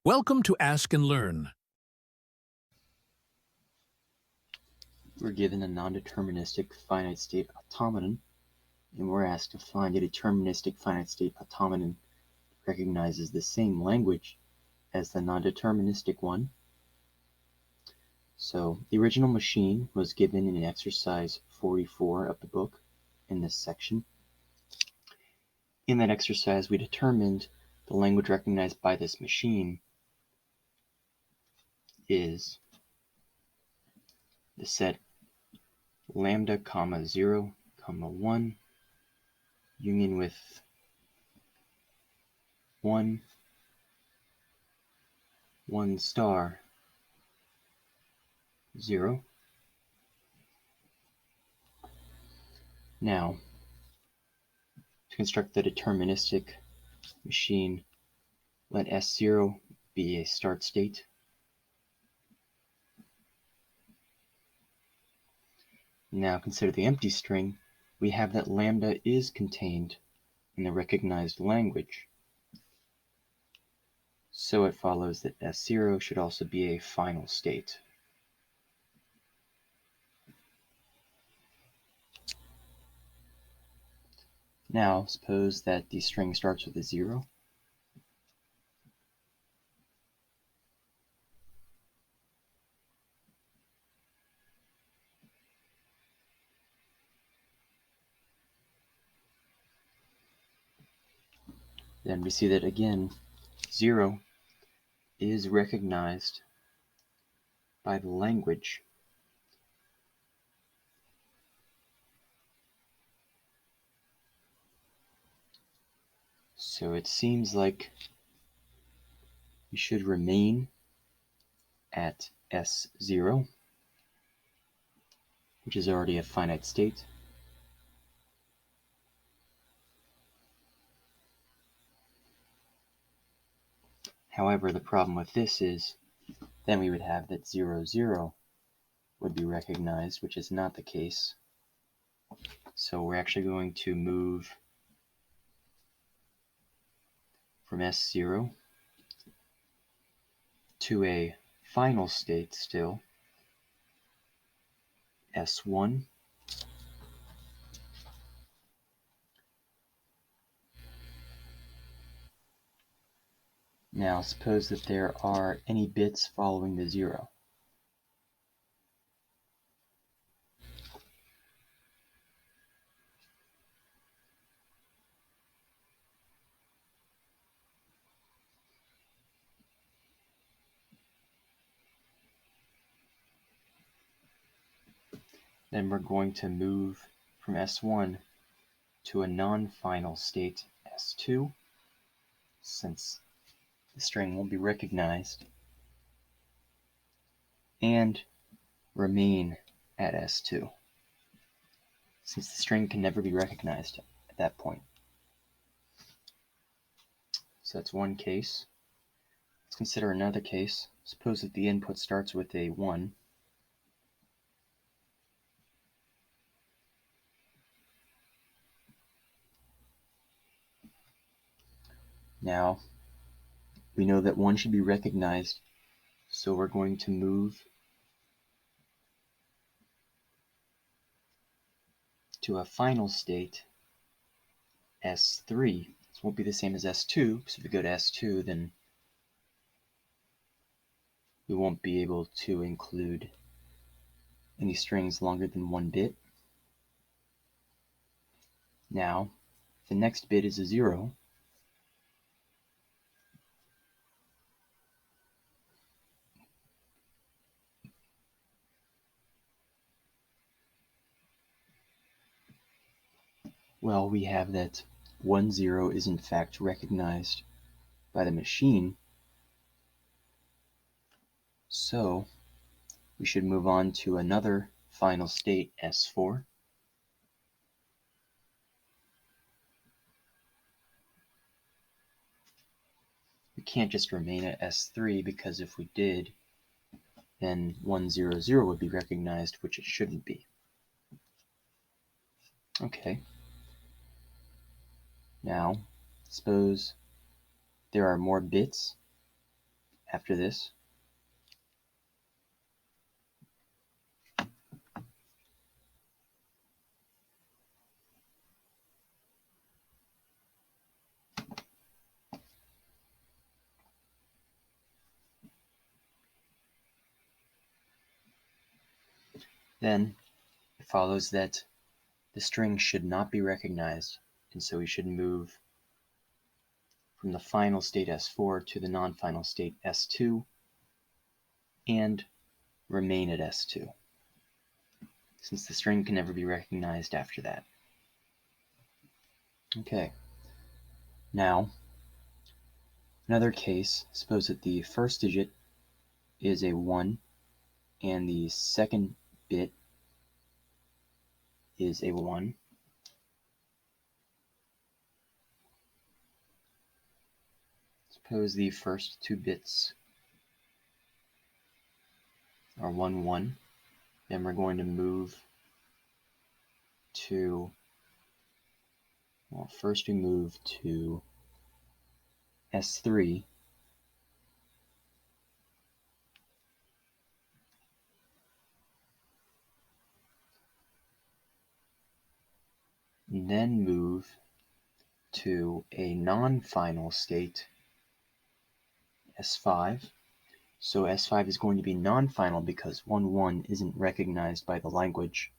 Welcome to Ask and Learn. We're given a non-deterministic finite-state automaton, and we're asked to find a deterministic finite-state automaton that recognizes the same language as the non-deterministic one. So the original machine was given in exercise 44 of the book in this section. In that exercise, we determined the language recognized by this machine is the set lambda, 0, 1, union with 1, 1 star, 0. Now, to construct the deterministic machine, let S0 be a start state. Now consider the empty string. We have that lambda is contained in the recognized language. So it follows that S0 should also be a final state. Now suppose that the string starts with a 0. Then we see that again, 0 is recognized by the language. So it seems like we should remain at S0, which is already a finite state. However, the problem with this is then we would have that 0, 0 would be recognized, which is not the case. So we're actually going to move from S0 to a final state still, S1. Now suppose that there are any bits following the 0. Then we're going to move from S1 to a non-final state, S2, since the string won't be recognized, and remain at S2, since the string can never be recognized at that point. So that's one case. Let's consider another case. Suppose that the input starts with a 1. Now, we know that 1 should be recognized, so we're going to move to a final state, S3. This won't be the same as S2, because if we go to S2, then we won't be able to include any strings longer than 1 bit. Now, the next bit is a 0. Well, we have that 1, 0 is in fact recognized by the machine. So we should move on to another final state, S4. We can't just remain at S3, because if we did, then 1, 0, 0 would be recognized, which it shouldn't be. Okay. Now, suppose there are more bits after this. Then it follows that the string should not be recognized, and so we should move from the final state S4 to the non-final state S2 and remain at S2, since the string can never be recognized after that. Okay, now another case, suppose that the first digit is a 1 and the second bit is a 1. Suppose the first two bits are 1, 1. Then we're going to move to, well, first we move to S3. And then move to a non-final state, S5. So S5 is going to be non-final because 1, 1 isn't recognized by the language,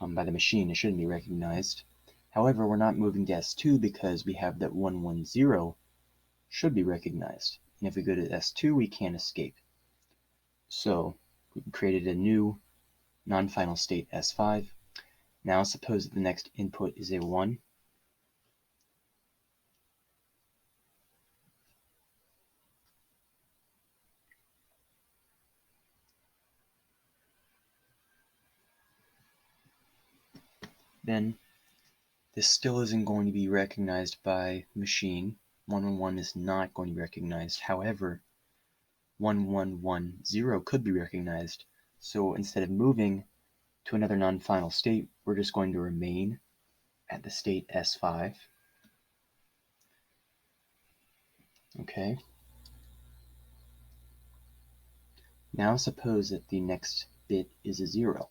by the machine. It shouldn't be recognized. However, we're not moving to S2 because we have that 1, 1, 0 should be recognized. And if we go to S2, we can't escape. So we created a new non-final state, S5. Now suppose that the next input is a 1. Then this still isn't going to be recognized by the machine. 1, 1, 1 is not going to be recognized. However, 1, 1, 1, 0 could be recognized. So instead of moving to another non-final state, we're just going to remain at the state S5. Okay. Now suppose that the next bit is a 0.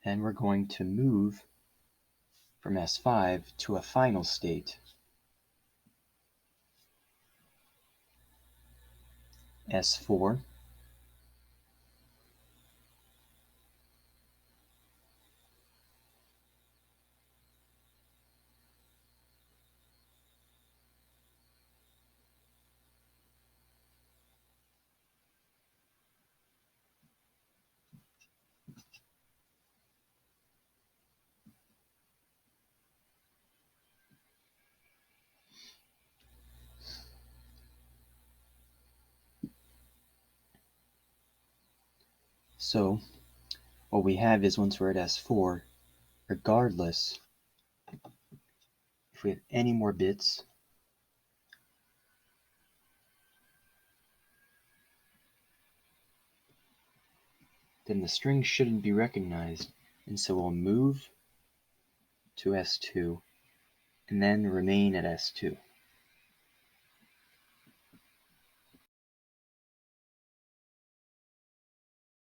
And we're going to move from S5 to a final state, S4. So what we have is once we're at S4, regardless if we have any more bits, then the string shouldn't be recognized, and so we'll move to S2 and then remain at S2.